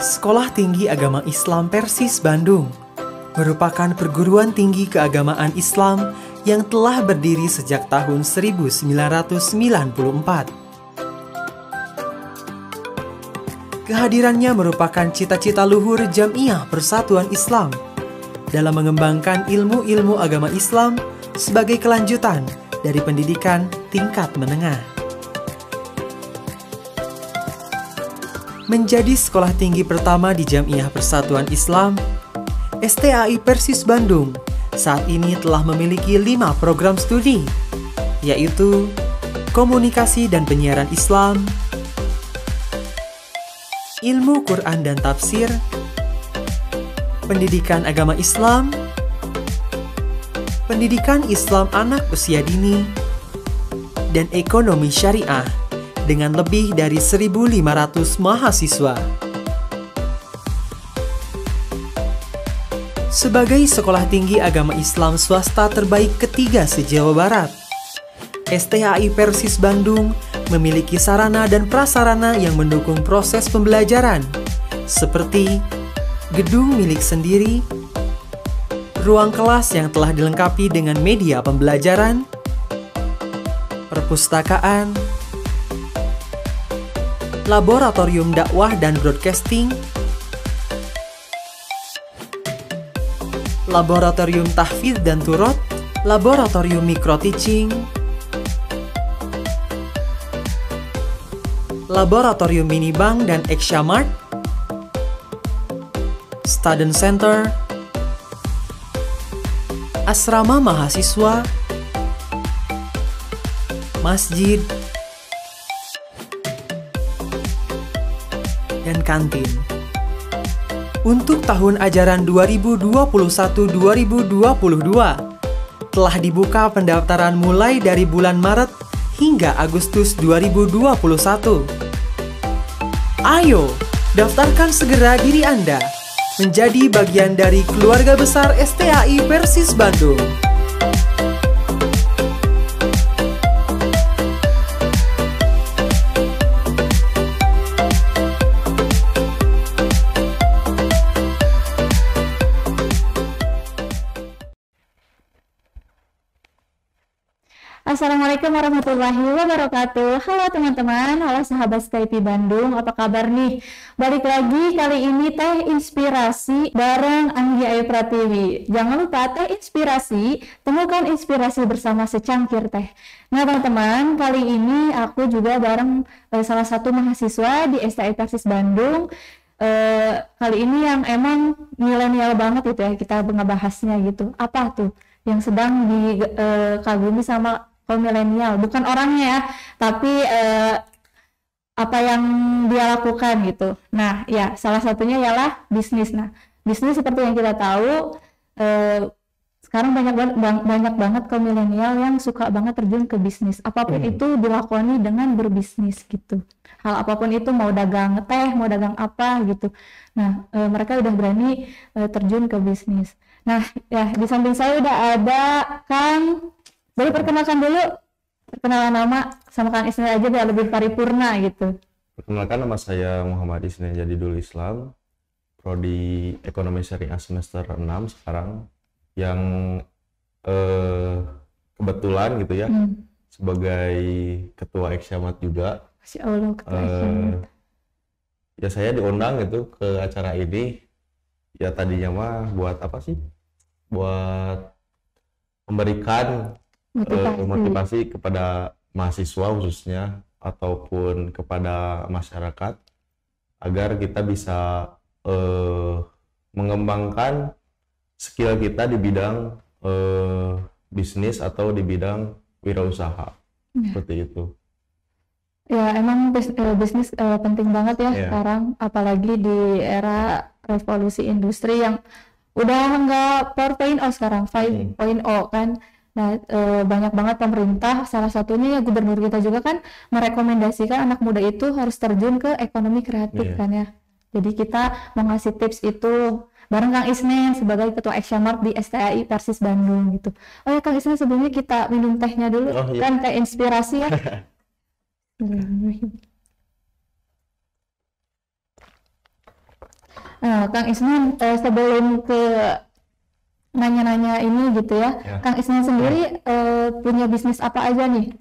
Sekolah Tinggi Agama Islam Persis Bandung merupakan perguruan tinggi keagamaan Islam yang telah berdiri sejak tahun 1994. Kehadirannya merupakan cita-cita luhur Jamiah Persatuan Islam dalam mengembangkan ilmu-ilmu agama Islam sebagai kelanjutan dari pendidikan tingkat menengah. Menjadi sekolah tinggi pertama di Jamiah Persatuan Islam, STAI Persis Bandung saat ini telah memiliki 5 program studi, yaitu Komunikasi dan Penyiaran Islam, Ilmu Quran dan Tafsir, Pendidikan Agama Islam, Pendidikan Islam Anak Usia Dini, dan Ekonomi Syariah dengan lebih dari 1.500 mahasiswa. Sebagai sekolah tinggi agama Islam swasta terbaik ketiga se-Jawa Barat, STAI Persis Bandung memiliki sarana dan prasarana yang mendukung proses pembelajaran, seperti gedung milik sendiri, ruang kelas yang telah dilengkapi dengan media pembelajaran, perpustakaan, laboratorium dakwah dan broadcasting, laboratorium tahfidz dan turot, laboratorium micro-teaching, laboratorium minibank dan Examart, student center, asrama mahasiswa, masjid, dan kantin. Untuk tahun ajaran 2021-2022 telah dibuka pendaftaran mulai dari bulan Maret hingga Agustus 2021. Ayo, daftarkan segera diri Anda menjadi bagian dari keluarga besar STAI Persis Bandung. Assalamualaikum warahmatullahi wabarakatuh. Halo teman-teman, halo sahabat STAI Bandung, apa kabar nih? Balik lagi kali ini Teh Inspirasi bareng Anggi Ayu Pratiwi. Jangan lupa Teh Inspirasi, temukan inspirasi bersama secangkir teh. Nah teman-teman, kali ini aku juga bareng salah satu mahasiswa di STAI Persis Bandung. Kali ini yang emang milenial banget itu ya, kita ngebahasnya gitu. Apa tuh yang sedang dikagumi sama kaum milenial, bukan orangnya ya, tapi apa yang dia lakukan gitu. Nah ya, salah satunya ialah bisnis. Nah bisnis seperti yang kita tahu sekarang banyak banget kaum milenial yang suka banget terjun ke bisnis. Apapun itu dilakoni dengan berbisnis gitu. Hal apapun itu, mau dagang teh, mau dagang apa gitu. Nah mereka udah berani terjun ke bisnis. Nah ya, di samping saya udah ada Kang. Boleh perkenalkan dulu, perkenalan nama sama Kang Isnin aja biar lebih paripurna gitu. Perkenalkan, nama saya Muhammad Isnin Jadidul Islam, prodi Ekonomi Syariah semester 6 sekarang, yang kebetulan gitu ya, sebagai ketua Examart juga. Masya Allah, ketua Examart. Ya saya diundang gitu ke acara ini, ya tadinya mah buat apa sih? Buat memberikan motivasi kepada mahasiswa khususnya ataupun kepada masyarakat agar kita bisa mengembangkan skill kita di bidang bisnis atau di bidang wirausaha seperti itu. Ya emang bisnis penting banget ya sekarang, apalagi di era revolusi industri yang udah nggak 4.0 sekarang, 5.0 kan. Nah, banyak banget pemerintah, salah satunya ya gubernur kita juga kan merekomendasikan anak muda itu harus terjun ke ekonomi kreatif kan ya. Jadi kita mau ngasih tips itu bareng Kang Isnin sebagai ketua Examart di STAI Persis Bandung gitu. Oh ya Kang Isnin, sebelumnya kita minum tehnya dulu, kan teh inspirasi ya. Nah, Kang Isnan, sebelum ke nanya-nanya ini gitu ya, Ya. Kang Isnan sendiri punya bisnis apa aja nih?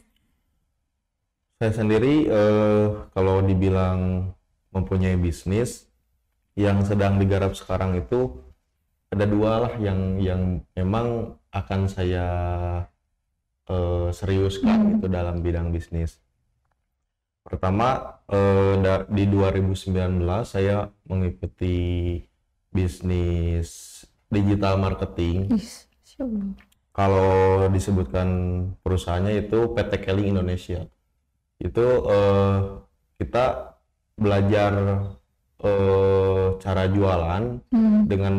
Saya sendiri kalau dibilang mempunyai bisnis yang sedang digarap sekarang itu ada dua lah yang memang akan saya seriuskan itu dalam bidang bisnis. Pertama, di 2019 saya mengikuti bisnis digital marketing. Insya Allah. Kalau disebutkan perusahaannya itu PT Keling Indonesia. Itu kita belajar cara jualan dengan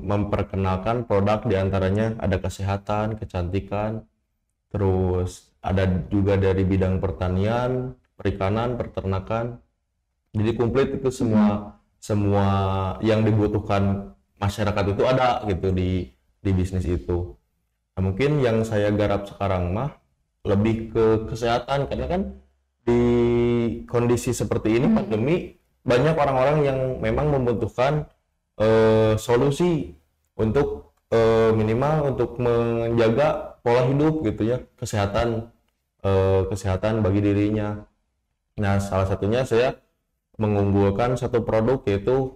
memperkenalkan produk, diantaranya ada kesehatan, kecantikan, terus ada juga dari bidang pertanian, perikanan, peternakan. Jadi komplit itu semua yang dibutuhkan masyarakat itu ada gitu di bisnis itu. Nah, mungkin yang saya garap sekarang mah lebih ke kesehatan, karena kan di kondisi seperti ini pandemi banyak orang-orang yang memang membutuhkan solusi untuk minimal untuk menjaga pola hidup gitu ya, kesehatan bagi dirinya. Nah, salah satunya saya mengunggulkan satu produk yaitu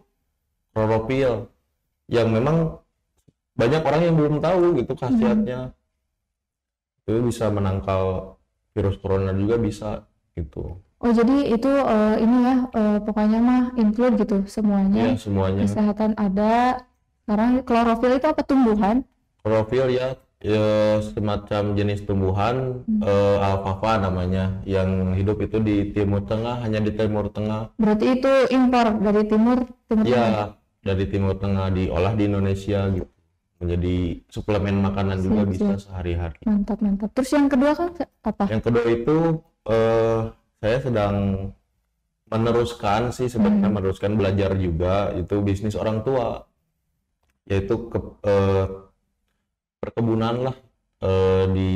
kloropil yang memang banyak orang yang belum tahu gitu khasiatnya. Itu bisa menangkal virus corona juga bisa gitu. Oh, jadi itu ini ya, pokoknya mah include gitu semuanya. Iya, semuanya. Kesehatan ada. Sekarang klorofil itu apa, tumbuhan? Klorofil ya semacam jenis tumbuhan alfalfa namanya, yang hidup itu di Timur Tengah, hanya di Timur Tengah. Berarti itu impor dari timur Tengah. Ya, dari Timur Tengah, diolah di Indonesia gitu. Menjadi suplemen makanan juga bisa sehari-hari. Mantap. Terus yang kedua kan apa? Yang kedua itu saya sedang meneruskan belajar juga, itu bisnis orang tua, yaitu perkebunan lah, di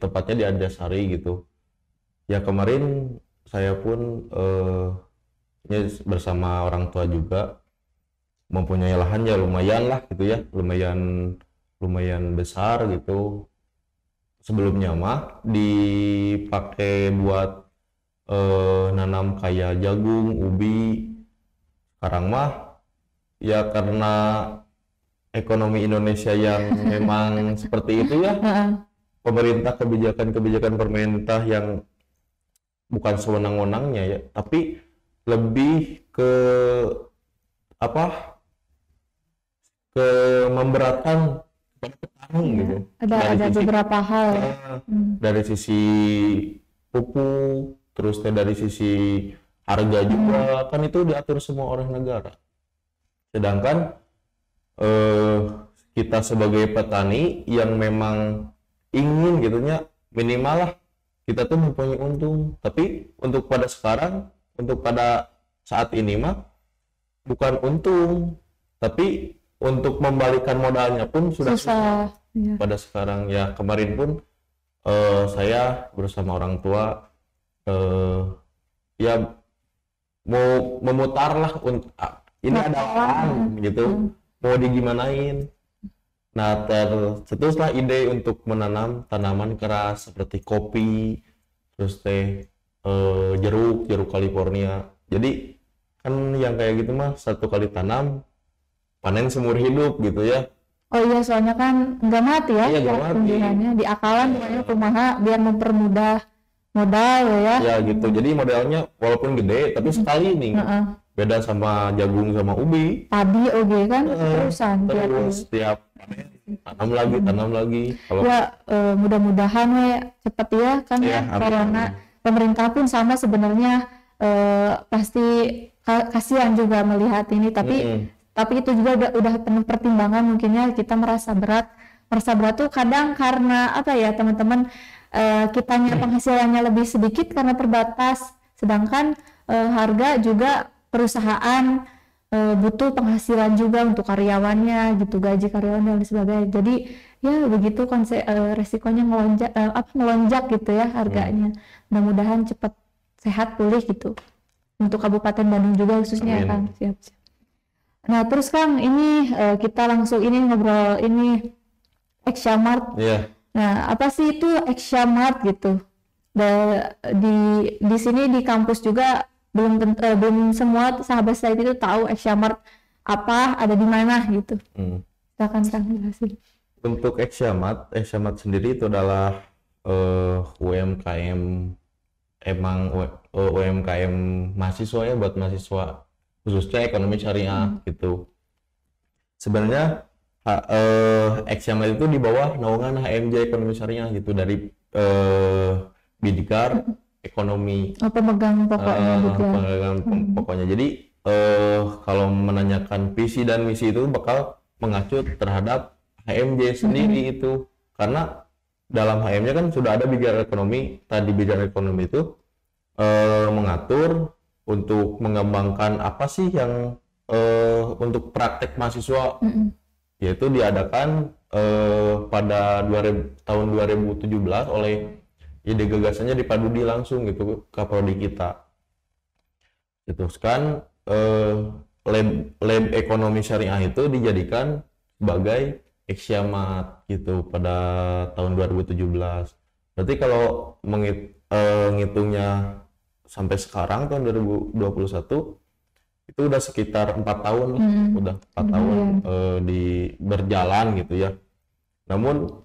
tempatnya di Arjasari gitu. Ya, kemarin saya pun bersama orang tua juga mempunyai lahan ya lumayan lah gitu ya, lumayan besar gitu. Sebelumnya mah dipakai buat nanam kayak jagung, ubi. Sekarang mah ya karena ekonomi Indonesia yang memang seperti itu ya, pemerintah, kebijakan pemerintah yang bukan sewenang-wenangnya ya, tapi lebih ke memberatkan kepada petani gitu. Ada beberapa hal. Dari sisi pupuk, terus dari sisi harga juga kan itu diatur semua oleh negara. Sedangkan kita sebagai petani yang memang ingin gitunya minimal lah kita tuh mempunyai untung, tapi untuk pada saat ini mah bukan untung, tapi untuk membalikan modalnya pun sudah susah. Ya. Pada sekarang ya, kemarin pun saya bersama orang tua ya mau memutar lah ini ada lahan gitu, mau digimanain. Nah, tercetuslah ide untuk menanam tanaman keras seperti kopi, terus jeruk California. Jadi kan yang kayak gitu mah satu kali tanam panen seumur hidup gitu ya. Oh iya, soalnya kan nggak mati ya. Iya, nggak mati. Tumbuhannya diakalan pokoknya kumaha biar mempermudah modal ya. Ya gitu. Jadi modalnya walaupun gede tapi sekali nih. Beda sama jagung sama ubi. Padi oke kan terusan. Terus setiap tanam lagi. Kalau ya mudah-mudahan cepet ya kan ya corona. Pemerintah pun sama sebenarnya pasti kasihan juga melihat ini, tapi itu juga udah penuh pertimbangan. Mungkinnya kita merasa berat tuh kadang karena apa ya teman-teman, kitanya penghasilannya lebih sedikit karena terbatas, sedangkan harga juga perusahaan butuh penghasilan juga untuk karyawannya gitu, gaji karyawan dan sebagainya. Jadi ya begitu resikonya melonjak gitu ya harganya. Mudah-mudahan cepat sehat pulih gitu untuk Kabupaten Bandung juga khususnya. Kan siap. Nah, terus Kang, ini kita langsung ini ngobrol ini Examart. Iya. Nah, apa sih itu Examart gitu? Di sini di kampus juga belum semua sahabat saya itu tahu Examart apa, ada di mana gitu. Silakan Kang jelasin. Untuk Examart sendiri itu adalah UMKM, emang UMKM mahasiswa ya, buat mahasiswa khususnya ekonomi syariah gitu. Sebenarnya Examart itu di bawah naungan HMJ ekonomi syariah gitu, dari Bidikar ekonomi. Pemegang pokoknya gitu ya. Pemegang pokoknya. Jadi kalau menanyakan visi dan misi itu bakal mengacu terhadap HMJ sendiri itu, karena dalam HMJ kan sudah ada Bidikar ekonomi. Tadi Bidikar ekonomi itu mengatur untuk mengembangkan apa sih yang untuk praktek mahasiswa, yaitu diadakan pada tahun 2017 oleh ide gagasannya di Padudi langsung gitu ke prodi kita. Diteruskan lab ekonomi syariah itu dijadikan sebagai Examart gitu pada tahun 2017. Berarti kalau menghitungnya sampai sekarang tahun 2021 itu udah sekitar 4 tahun, udah 4 tahun berjalan gitu ya. Namun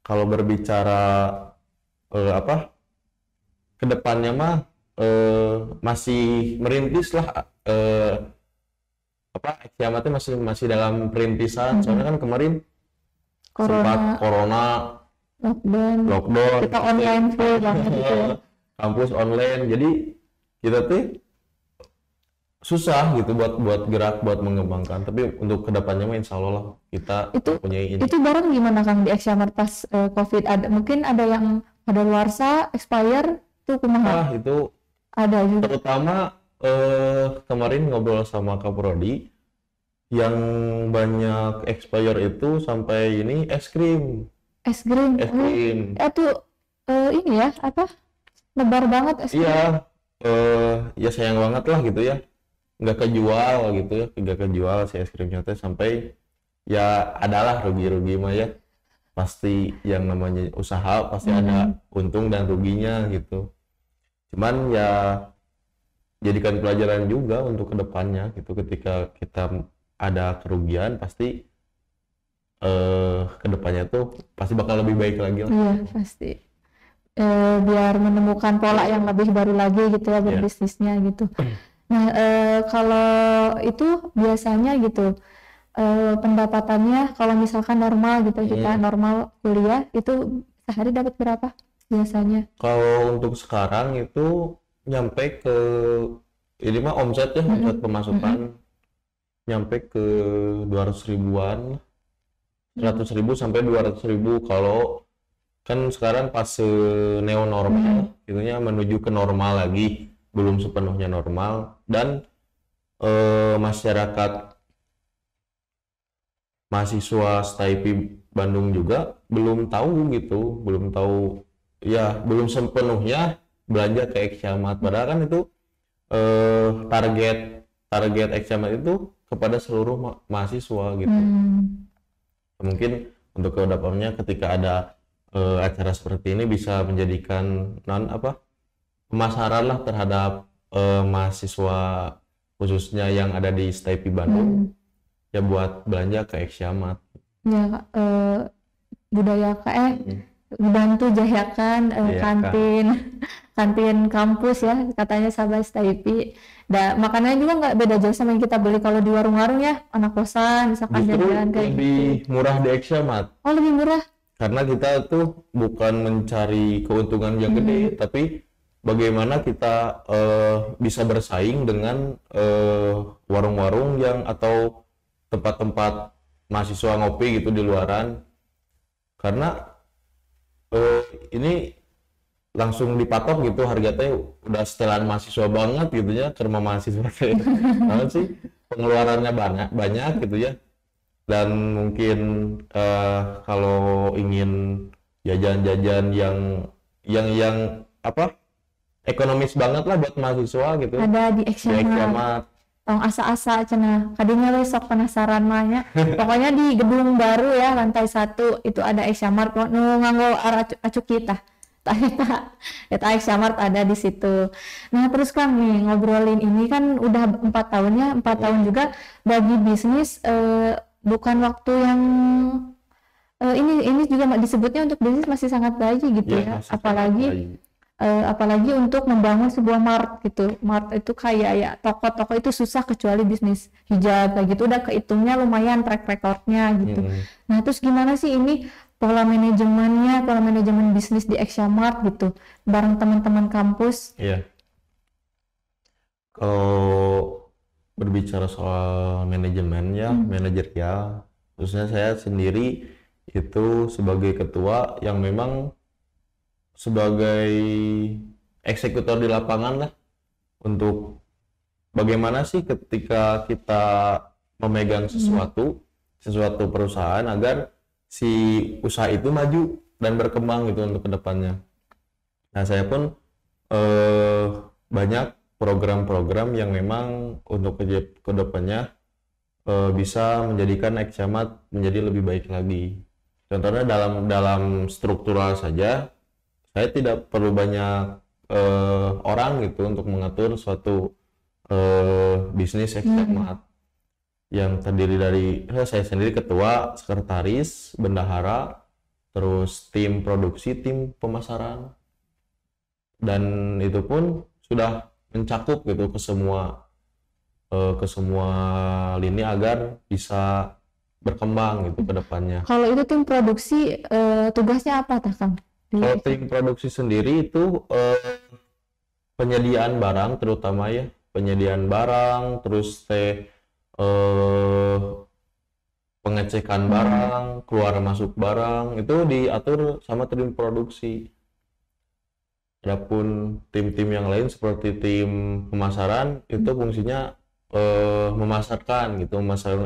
kalau berbicara kedepannya mah masih merintis lah, Examartnya masih dalam perintisan. Soalnya kan kemarin sempat corona, lockdown, kita online full banget gitu ya. Kampus online, jadi kita tuh susah gitu buat gerak, buat mengembangkan. Tapi untuk kedepannya mah insya Allah lah kita punya ini. Itu barang gimana Kang di Examart pas COVID? Mungkin ada yang luarsa, expire tuh kumaha? Itu ada juga. Terutama kemarin ngobrol sama Kaprodi, yang banyak expire itu sampai ini es krim. Itu ini ya lebar banget es krim. Iya, ya sayang banget lah gitu ya, nggak kejual gitu ya, nggak kejual si es krimnya teh, sampai ya adalah rugi mah ya, pasti yang namanya usaha pasti ada untung dan ruginya gitu. Cuman ya jadikan pelajaran juga untuk kedepannya gitu, ketika kita ada kerugian pasti kedepannya tuh pasti bakal lebih baik lagi lah. Iya pasti. Biar menemukan pola yang lebih baru lagi gitu ya berbisnisnya gitu. Nah kalau itu biasanya gitu pendapatannya kalau misalkan normal gitu, kita normal kuliah itu sehari dapat berapa biasanya? Kalau untuk sekarang itu nyampe ke ini mah omset ya, omset pemasukan nyampe ke 200 ribuan, 100 ribu sampai 200 ribu. Kalau kan sekarang fase neo normal, itunya menuju ke normal lagi, belum sepenuhnya normal, dan masyarakat mahasiswa STIP Bandung juga belum tahu gitu, belum sepenuhnya belanja ke Examart. Padahal kan itu target Examart itu kepada seluruh mahasiswa gitu. Mungkin untuk kedepannya ketika ada acara seperti ini bisa menjadikan pemasaran lah terhadap mahasiswa khususnya yang ada di STIP Bandung, ya buat belanja ke Examart. Ya budaya dibantu jayakan kantin kampus ya, katanya sahabat STIP. Makanannya juga nggak beda jauh sama yang kita beli kalau di warung-warung ya, anak kosan misalkan jajan kayak lebih murah di Examart. Oh lebih murah? Karena kita tuh bukan mencari keuntungan yang gede, tapi bagaimana kita bisa bersaing dengan warung-warung yang atau tempat-tempat mahasiswa ngopi gitu di luaran. Karena ini langsung dipatok gitu harganya, udah setelan mahasiswa banget gitu ya, ke rumah mahasiswa karena sih pengeluarannya banyak gitu ya. Dan mungkin kalau ingin jajan-jajan yang ekonomis banget lah buat mahasiswa gitu, ada di Examart. tong asa-asa cenah kadinya we sok penasaran mah nya. Pokoknya di gedung baru ya lantai 1 itu ada Examart nu nganggo acu kita. Eta Examart ada di situ. Nah terus Kang nih ngobrolin ini kan udah 4 tahun ya, 4 tahun juga bagi bisnis bukan waktu yang ini juga disebutnya untuk bisnis masih sangat baik gitu ya, apalagi untuk membangun sebuah mart gitu. Mart itu kayak ya toko-toko itu susah kecuali bisnis hijab kayak gitu udah kehitungnya lumayan track recordnya gitu. Nah terus gimana sih ini pola manajemen bisnis di Examart gitu bareng teman-teman kampus? Iya. Kalau berbicara soal manajemen ya, manajerial, khususnya saya sendiri itu sebagai ketua yang memang sebagai eksekutor di lapangan lah untuk bagaimana sih ketika kita memegang sesuatu perusahaan agar si usaha itu maju dan berkembang gitu untuk kedepannya. Nah saya pun banyak program-program yang memang untuk kedepannya bisa menjadikan Examart menjadi lebih baik lagi. Contohnya dalam struktural saja, saya tidak perlu banyak orang gitu untuk mengatur suatu bisnis Examart yang terdiri dari saya sendiri ketua, sekretaris, bendahara, terus tim produksi, tim pemasaran, dan itu pun sudah mencakup gitu ke semua lini agar bisa berkembang gitu ke depannya. Kalau itu tim produksi tugasnya apa Kang? Kalau tim produksi sendiri itu penyediaan barang terutama ya, penyediaan barang, terus pengecekan barang, keluar masuk barang itu diatur sama tim produksi. Adapun tim-tim yang lain seperti tim pemasaran itu fungsinya memasarkan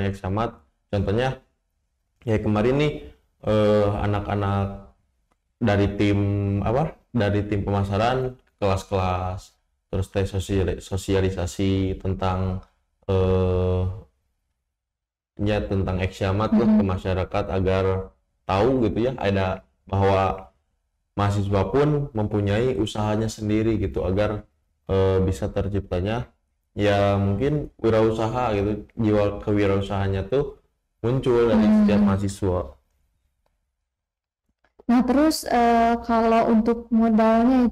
Examart. Contohnya ya kemarin nih anak-anak dari tim pemasaran kelas-kelas, terus sosialisasi tentang tentang Examart ke masyarakat agar tahu gitu ya ada bahwa mahasiswa pun mempunyai usahanya sendiri gitu agar bisa terciptanya ya mungkin wirausaha gitu, jiwa kewirausahanya tuh muncul dari setiap mahasiswa. Nah terus kalau untuk modalnya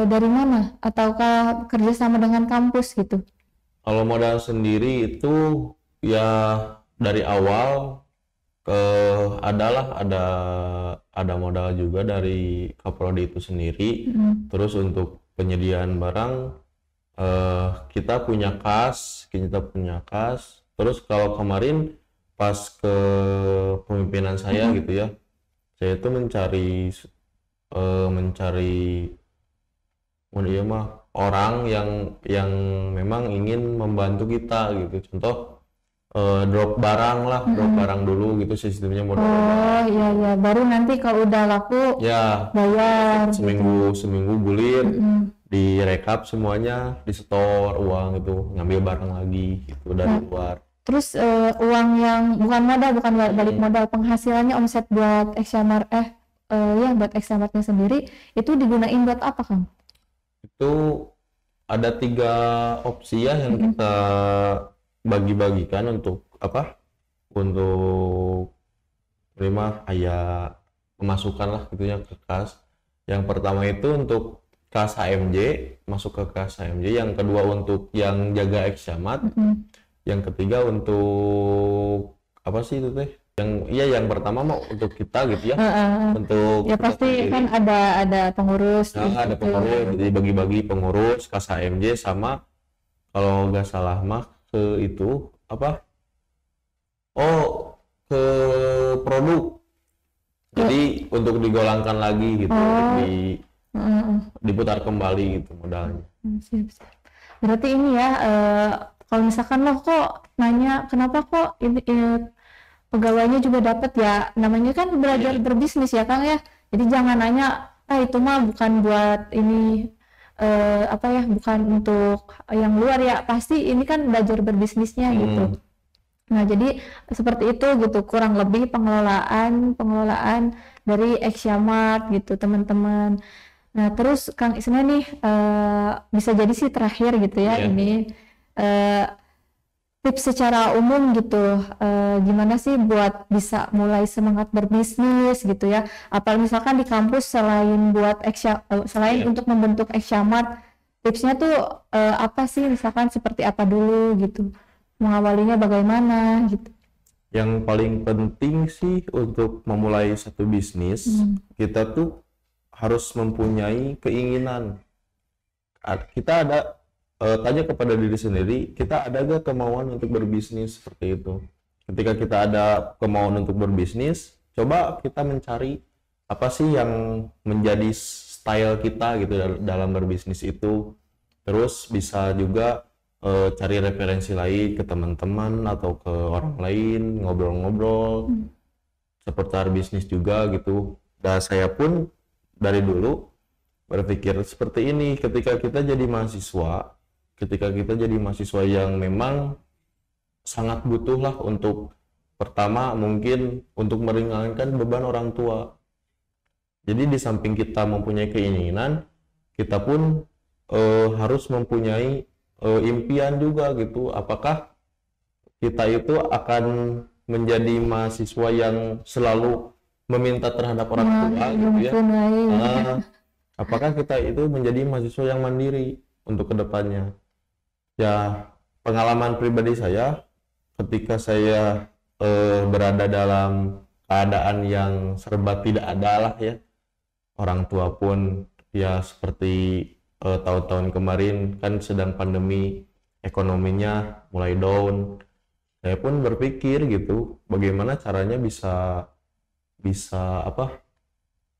dari mana? Ataukah kerjasama dengan kampus gitu? Kalau modal sendiri itu ya dari awal ada modal juga dari Kaprodi itu sendiri. Terus untuk penyediaan barang kita punya kas. Terus kalau kemarin pas ke pemimpinan saya gitu ya, saya itu mencari orang yang memang ingin membantu kita gitu. Contoh drop barang dulu gitu sistemnya modal. Oh iya baru nanti kalau udah laku ya bayar seminggu gulir, direkap semuanya, di store uang itu, ngambil barang lagi gitu dari luar. Terus uang yang bukan balik modal, penghasilannya omset buat Examart buat Examartnya sendiri itu digunain buat apa Kang? Itu ada 3 opsi ya yang kita bagi-bagikan untuk terima kayak pemasukan lah gitu ya ke kas. Yang pertama itu untuk kas HMJ, masuk ke kas HMJ. Yang kedua untuk yang jaga Examart. Yang ketiga untuk apa sih itu teh? Yang pertama mau untuk kita gitu ya. Untuk ya pasti kan ada pengurus. Ada pengurus, jadi bagi-bagi pengurus kas HMJ sama kalau nggak salah mah ke itu ke produk. Jadi untuk digolangkan lagi gitu, diputar kembali gitu modalnya. Siap. Berarti ini ya kalau misalkan lo kok nanya kenapa kok ini pegawainya juga dapat ya, namanya kan belajar berbisnis ya Kang ya. Jadi jangan nanya itu mah bukan buat ini apa ya, bukan untuk yang luar ya, pasti ini kan belajar berbisnisnya gitu. Nah, jadi seperti itu gitu, kurang lebih pengelolaan dari Examart gitu teman-teman. Nah, terus Kang Isna nih bisa jadi sih terakhir gitu ya, ini tips secara umum gitu, gimana sih buat bisa mulai semangat berbisnis gitu ya. Apalagi misalkan di kampus selain untuk membentuk Examart, tipsnya tuh apa sih, misalkan seperti apa dulu gitu, mengawalinya bagaimana gitu. Yang paling penting sih untuk memulai satu bisnis, kita tuh harus mempunyai keinginan. Kita ada tanya kepada diri sendiri, kita ada gak kemauan untuk berbisnis seperti itu. Ketika kita ada kemauan untuk berbisnis, coba kita mencari apa sih yang menjadi style kita gitu dalam berbisnis itu. Terus bisa juga cari referensi lain ke teman-teman atau ke orang lain, ngobrol-ngobrol seputar bisnis juga gitu. Dan saya pun dari dulu berpikir seperti ini, ketika kita jadi mahasiswa yang memang sangat butuh lah untuk, pertama mungkin untuk meringankan beban orang tua. Jadi di samping kita mempunyai keinginan, kita pun harus mempunyai impian juga gitu. Apakah kita itu akan menjadi mahasiswa yang selalu meminta terhadap orang tua gitu ya? Apakah kita itu menjadi mahasiswa yang mandiri untuk kedepannya? Ya, pengalaman pribadi saya ketika saya berada dalam keadaan yang serba tidak ada lah ya, orang tua pun ya seperti tahun-tahun kemarin kan sedang pandemi, ekonominya mulai down. Saya pun berpikir gitu, bagaimana caranya bisa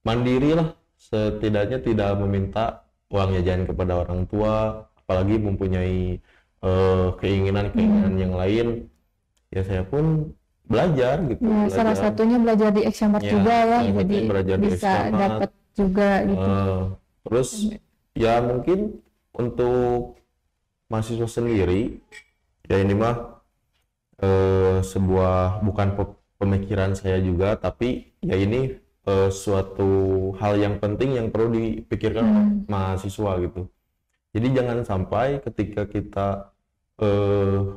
mandiri lah, setidaknya tidak meminta uang jajan kepada orang tua, apalagi mempunyai keinginan yang lain. Ya saya pun belajar gitu. Ya, salah satunya belajar di Examart juga ya, jadi bisa dapat juga gitu. Terus ya mungkin untuk mahasiswa sendiri ya, ini mah sebuah bukan pemikiran saya juga, tapi ya ini suatu hal yang penting yang perlu dipikirkan oleh mahasiswa gitu. Jadi jangan sampai ketika kita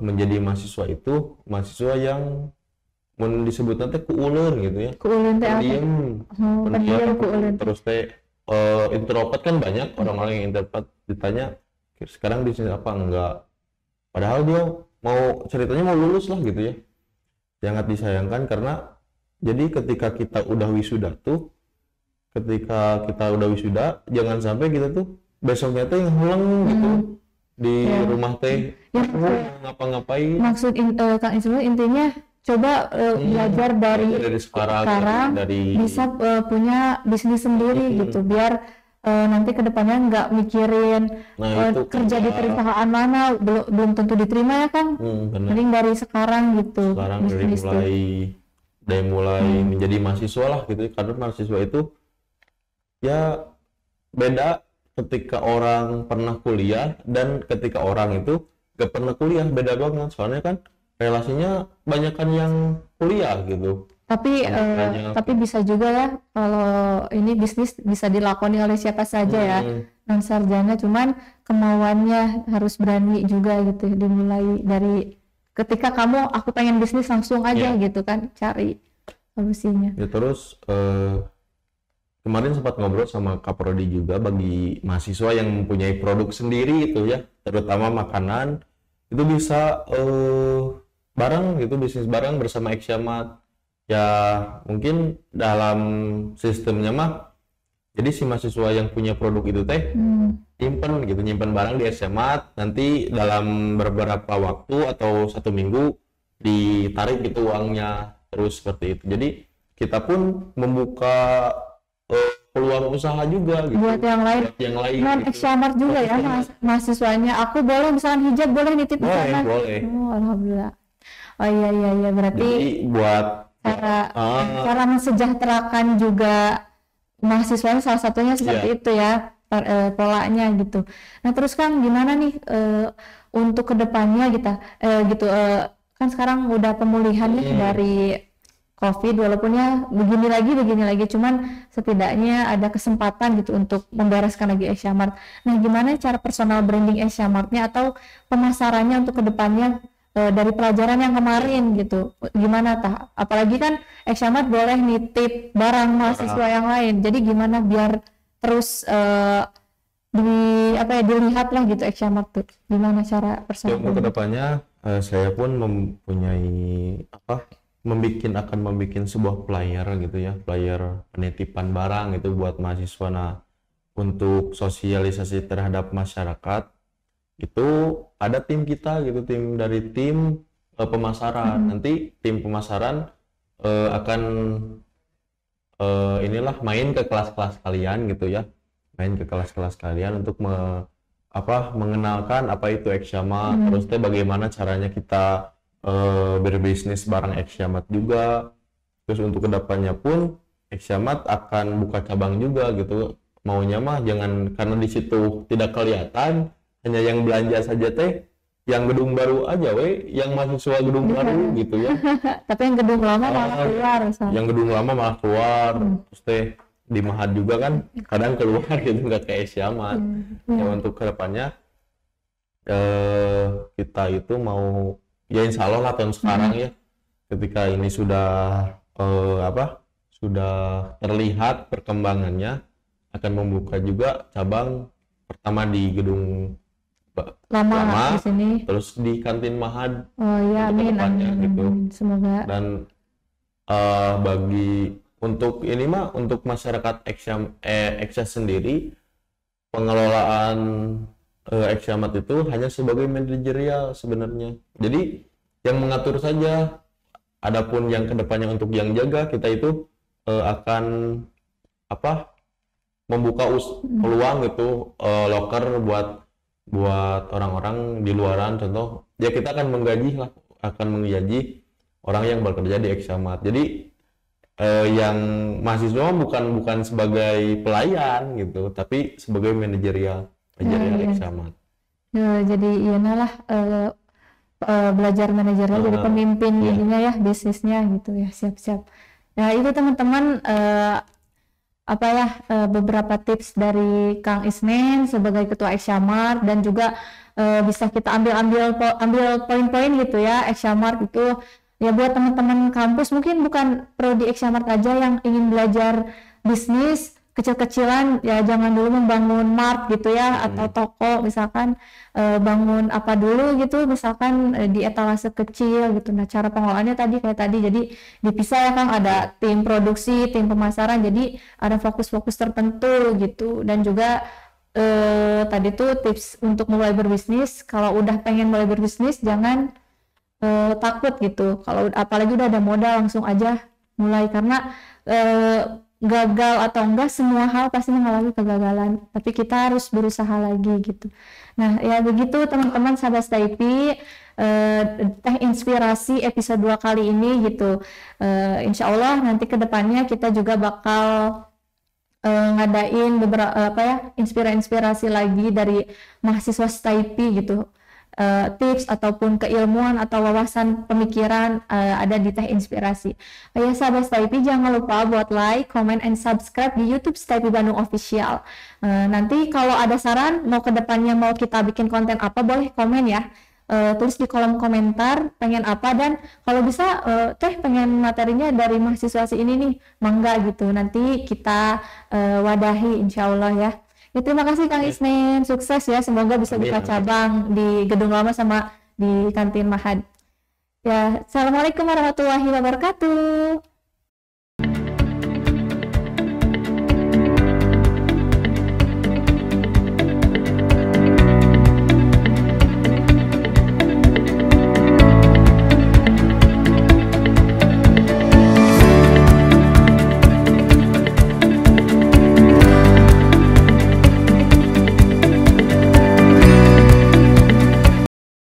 menjadi mahasiswa itu mahasiswa yang disebut nanti kuuleun gitu ya, pendiam, terus introvert kan banyak orang-orang yang introvert, ditanya sekarang bisnis apa, enggak, padahal dia ceritanya mau lulus lah gitu ya. Sangat disayangkan, karena jadi ketika kita udah wisuda, jangan sampai kita tuh besoknya tuh yang hulang gitu di rumah teh ngapa-ngapain. Maksud Kang Ismail intinya coba belajar dari sekarang bisa punya bisnis sendiri gitu, biar nanti kedepannya nggak mikirin kerja di perusahaan mana, belum tentu diterima ya kan. Mending dari sekarang gitu, dari mulai menjadi mahasiswa lah gitu, karena mahasiswa itu ya beda ketika orang pernah kuliah dan ketika orang itu gak pernah kuliah, beda banget. Soalnya kan relasinya banyakkan yang kuliah gitu. Tapi bisa juga ya, kalau ini bisnis bisa dilakoni oleh siapa saja ya, non sarjana, cuman kemauannya harus berani juga gitu, dimulai dari ketika aku pengen bisnis langsung aja gitu kan, cari solusinya. Ya, terus kemarin sempat ngobrol sama Kaprodi juga, bagi mahasiswa yang mempunyai produk sendiri itu ya, terutama makanan, itu bisa bareng gitu, bisnis bareng bersama Examart. Ya mungkin dalam sistemnya mah, jadi si mahasiswa yang punya produk itu nyimpen barang di Examart, nanti dalam beberapa waktu atau 1 minggu ditarik gitu uangnya, terus seperti itu. Jadi kita pun membuka peluang usaha juga gitu, buat yang lain non gitu. Examart juga ya mahasiswanya. Aku boleh misalkan hijab boleh nitip di sana? Boleh. Alhamdulillah. Oh iya berarti jadi buat cara mensejahterakan juga mahasiswanya, salah satunya seperti itu ya. polanya gitu. Nah terus Kang gimana nih untuk kedepannya gitu kan sekarang udah pemulihan nih dari COVID, walaupun ya begini lagi, cuman setidaknya ada kesempatan gitu untuk membereskan lagi Asia-Mart. Nah, gimana cara personal branding Asia-Mart-nya atau pemasarannya untuk kedepannya dari pelajaran yang kemarin gitu? Gimana tah? Apalagi kan Asia-Mart boleh nitip barang mahasiswa yang lain. Jadi gimana biar terus dilihat lah gitu Asia-Mart tuh. Gimana cara personal Untuk kedepannya saya pun mempunyai akan membuat sebuah flyer gitu ya, flyer penitipan barang itu buat mahasiswa. Nah, untuk sosialisasi terhadap masyarakat itu ada tim kita gitu, tim pemasaran. Nanti tim pemasaran akan main ke kelas-kelas kalian gitu ya, untuk mengenalkan apa itu Asia-Mart, terus bagaimana caranya kita berbisnis barang Asia-Mart juga. Terus untuk kedepannya pun Asia-Mart akan buka cabang juga gitu. Maunya mah jangan karena di situ tidak kelihatan, hanya yang belanja saja yang gedung baru aja yang mahasiswa gedung baru gitu ya. Tapi yang gedung lama malah keluar. Yang gedung lama malah keluar. Terus di Mahad juga kan kadang keluar gitu, nggak kayak Asia-Mart. Ya untuk kedepannya kita itu mau ya insya Allah lah tahun sekarang ya, ketika ini sudah terlihat perkembangannya, akan membuka juga cabang pertama di gedung lama di sini, terus di kantin Mahad. Oh iya, amin gitu. Semoga. Dan untuk masyarakat Asia sendiri, pengelolaan Asia-Mart itu hanya sebagai manajerial sebenarnya. Jadi yang mengatur saja. Adapun yang kedepannya untuk yang jaga, kita itu akan membuka peluang gitu, loker buat orang-orang di luaran. Contoh ya kita akan menggaji orang yang bekerja di Asia-Mart. Jadi yang mahasiswa bukan sebagai pelayan gitu, tapi sebagai manajerial Asia-Mart. Jadi belajar manajernya jadi pemimpin jadinya ya bisnisnya gitu ya. Siap-siap. Nah itu teman-teman beberapa tips dari Kang Isnin sebagai ketua Asia-Mart, dan juga bisa kita ambil poin-poin gitu ya. Asia-Mart itu ya buat teman-teman kampus, mungkin bukan prodi Asia-Mart aja yang ingin belajar bisnis kecil-kecilan, ya jangan dulu membangun mart gitu ya, atau toko misalkan, bangun apa dulu gitu misalkan di etalase kecil gitu. Nah cara pengelolaannya kayak tadi jadi dipisah ya Kang, ada tim produksi, tim pemasaran, jadi ada fokus-fokus tertentu gitu. Dan juga tadi tuh tips untuk mulai berbisnis, kalau udah pengen mulai berbisnis jangan takut gitu, kalau apalagi udah ada modal langsung aja mulai, karena gagal atau enggak semua hal pasti mengalami kegagalan, tapi kita harus berusaha lagi gitu. Nah ya begitu teman-teman sahabat Staypi, teh inspirasi episode 2 kali ini gitu. Insya Allah nanti kedepannya kita juga bakal ngadain beberapa inspirasi lagi dari mahasiswa Staypi gitu. Tips ataupun keilmuan atau wawasan pemikiran ada di teh inspirasi. Ya sahabat Staypi, jangan lupa buat like, comment, and subscribe di YouTube Staypi Bandung Official. Nanti kalau ada saran mau kedepannya mau kita bikin konten apa, boleh komen ya. Tulis di kolom komentar pengen apa, dan kalau bisa pengen materinya dari mahasiswa ini nih, mangga gitu, nanti kita wadahi insya Allah ya. Ya, terima kasih Kang Isnin, sukses ya, semoga bisa buka cabang di gedung lama sama di kantin Mahad. Ya, assalamualaikum warahmatullahi wabarakatuh.